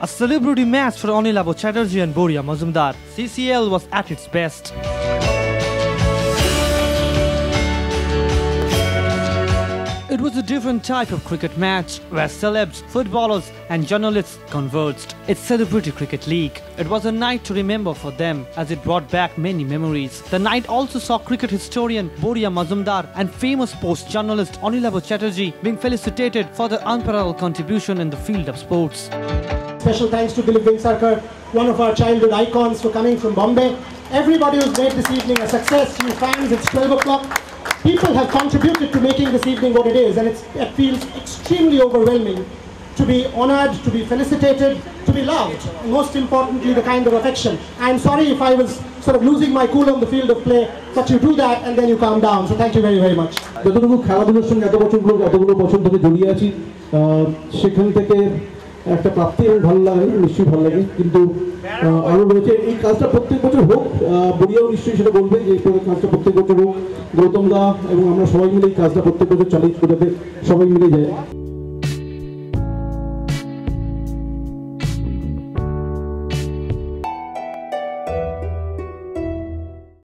A celebrity match for Anilabho Chatterjee and Boria Majumdar. CCL was at its best. It was a different type of cricket match where celebs, footballers and journalists converged. It's Celebrity Cricket League. It was a night to remember for them as it brought back many memories. The night also saw cricket historian Boria Majumdar and famous sports journalist Anilabho Chatterjee being felicitated for their unparalleled contribution in the field of sports. Special thanks to Dilip Vengsarkar, one of our childhood icons, for coming from Bombay. Everybody who's made this evening a success. You fans, it's 12 o'clock. People have contributed to making this evening what it is, and it feels extremely overwhelming to be honored, to be felicitated, to be loved, and most importantly, the kind of affection. I'm sorry if I was sort of losing my cool on the field of play, but you do that and then you calm down. So thank you very, very much. যতটুকু খেলাধুলার সঙ্গে এতগুলো বছর ধরে জড়িয়ে আছি, সেখান থেকে একটা প্রাপ্তি এবং ভালো লাগে, নিশ্চয়ই ভালো লাগে। কিন্তু আরও রয়েছে এই কাজটা প্রত্যেক বছর হোক, বড়িয়াও নিশ্চয়ই সেটা বলবে যে এই কাজটা প্রত্যেক বছর হোক। গৌতম দা এবং আমরা সবাই মিলে এই কাজটা প্রত্যেক বছর চালিয়ে যাতে সবাই মিলে যায়।